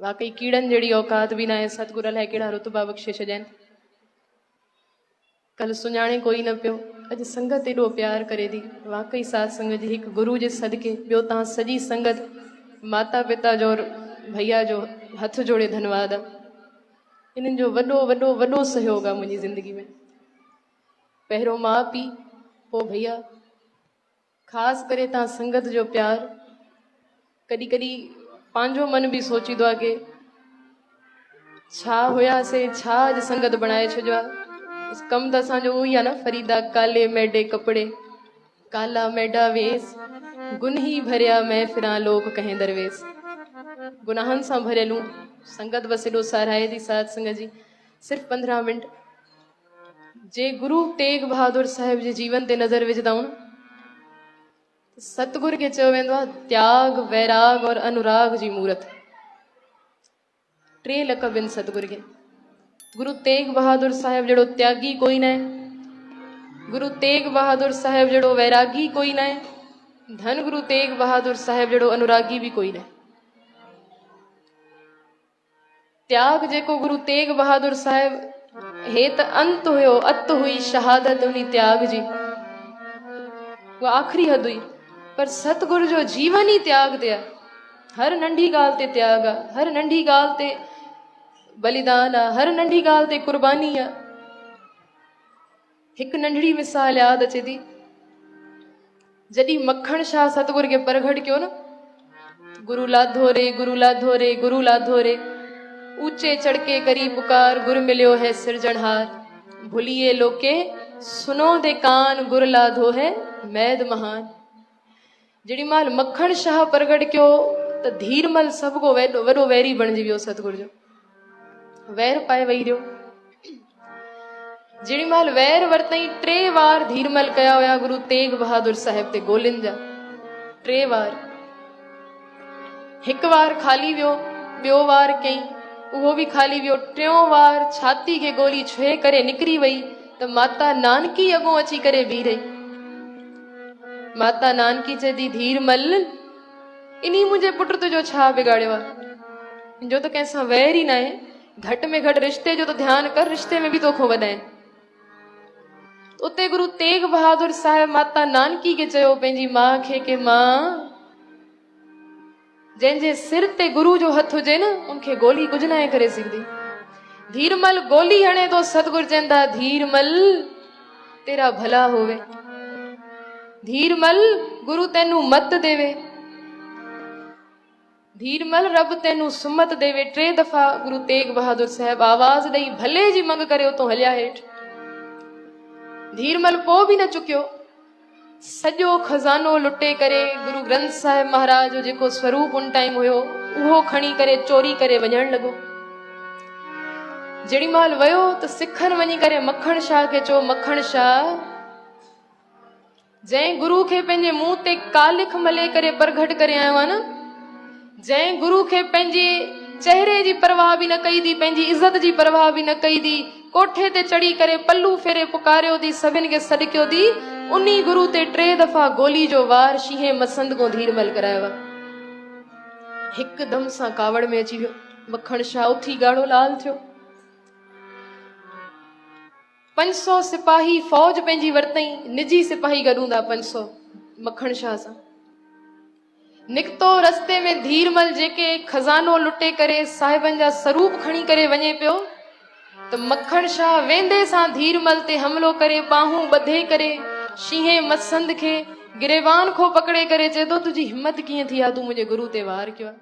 वाकई कीड़न जड़ी औकात भी ना है, सतगुर अलाए कहिड़ा रुतबा बख्शे छॾियनि। कल सुञाणे कोई न पियो, अॼु संगत एॾो प्यार करे थी। वाकई साध संगत जी हिकु गुरु जे सदके, ॿियो तव्हां सॼी संगत माता पिता जो और भैया जो हथ जोड़े धन्यवाद आहे। इन्हनि जो वॾो वॾो वॾो सहयोग आहे मुंहिंजी ज़िंदगी में। पहिरियों माउ पीउ, पोइ भैया, ख़ासि करे तव्हां संगत जो प्यार। कॾहिं कॾहिं पंहिंजो मन बि सोचींदो आहे कि छा हुयासीं, छा अॼु संगत बणाए छॾियो आहे। कमु त असांजो उहो ई आहे न, फरीदा काले मेडे कपिड़े, काला मेडा वेस, गुनही भरिया महफ़िरां लोक कहें दरवेस। गुनाहनि सां भरियलूं संगत बस एॾो साराहे थी साध संगत जी। सिर्फ़ु 15 मिंट जे गुरु तेग बहादुर साहिब जे जीवन ते नज़र विझंदाऊं न, सतगुर खे चयो वेंदो आहे त्याग, वैराग और अनुराग जी मूरत। 3 लक़ब आहिनि सतगुर खे। गुरु तेग बहादुर साहिब जहिड़ो त्यागी कोई न आहे, गुरु तेग बहादुर साहिब जहिड़ो वैरागी कोई न आहे, धन गुरु तेग बहादुर साहिब जहिड़ो अनुरागी भी कोई न आहे। त्याग जेको गुरु तेग बहादुर साहिब, हे त अंत हुयो, अत हुई शहादत उन्ही त्याग जी, वो आखिरी हद हुई। पर सतगुरु जो जीवन ही त्याग ते आहे। हर नंढी ॻाल्हि ते त्याग आहे, हर नंढी ॻाल्हि ते बलिदान आहे, हर नंढी ॻाल्हि ते कुर्बानी आहे। हिकु नंढड़ी मिसाल यादि अचे थी, जॾहिं मखण शाह सतगुर खे प्रगट कयो न, गुरु लाधो रे, गुरु लाधो रे, गुरु लाधो रे, ऊंचे चढ़के करी पुकार, गुरु मिलियो है सिरजनहार, भुलिए लोके सुनो दे कान, गुरु लाधो है मैद महान। जड़ी माल मखण शाह प्रगट कयो त धीरमल सब को वॾो वैरी बणिजी वियो सतगुर जो, वैर पाए वही रहियो। जड़ी माल वैर वरतई 3 वार धीरमल कया हुया गुरु तेग बहादुर साहिब ते गोलिन जा, 3 वार। हिकु वार खाली वियो, ॿियो वार कई, उहो भी खाली वियो, 3 वार छाती के गोली छुए करे निकरी वई त माता नानकी अगों अची करे बीह रही। माता नानकी चई धीरमल, इन्हीं मुंहिंजे पुट तुंहिंजो छा बिगाड़ियो आहे, जो त कंहिंसां वैर ही न आहे, घटि में घटि रिश्ते जो तो ध्यान कर, रिश्ते में भी तोखो वधाइनि। उते गुरु तेग बहादुर साहिब माता नानकी के चयो पंहिंजी मां खे कि मां, जंहिंजे सिर ते गुरु जो हथ हुजे न, उनखे गोली कुझ न आहे करे सघंदी। धीरमल गोली हणे तो सतगुरु चवंदा धीरमल तेरा भला होवे, धीरमल गुरु तेनू मत देवे, धीरमल रब तेनू सुमत देवे। 3 दफ़ा गुरु तेग बहादुर साहिब आवाज ॾेई भले जी मंग करे उतो हलिया हेठ। धीरमल पो भी न चुकियो, सॼो खजानो लुटे करे गुरु ग्रंथ साहिब महाराज जो जेको स्वरूप उन टाइम हुयो उहो खणी करे चोरी करे वञण लॻो। जड़ी माल वयो त सिखर वञी करे मखण शाह के चयो, मखण शाह, जंहिं गुरु खे पंहिंजे मुंह ते कालिख मले करे प्रगट करे आयो आहे न, जंहिं गुरु खे पंहिंजे चेहरे जी परवाह भी न कई थी, पंहिंजी इज्जत जी परवाह भी न कई थी, कोठे ते चढ़ी करे पल्लू फेरे पुकारियो थी, सभिनि खे सॾकियो थी, उन्हीं गुरु ते 3 दफ़ा गोली जो वार शींहें मसंद को धीरमल करायो आहे। हिकदम सां कावड़ में अची वियो, मखण शाह उथी ॻाढ़ो लाल थियो। 500 सिपाही फौज पंहिंजी वरतई, निजी सिपाही गॾूं था 500 मखण शाह सां। निकतो रस्ते में धीरमल जेके खजानो लुटे करे साहिबन जा स्वरूप खणी करे वञे पियो, त मखण शाह वेंदे सां धीरमल ते हमलो करे बाहूं ॿधे करे शींहें मसंद खे गिरेवान खो पकड़े करे चए थो तुंहिंजी हिम्मत कीअं थी आहे, तूं मुंहिंजे गुरु ते वार कयो आहे।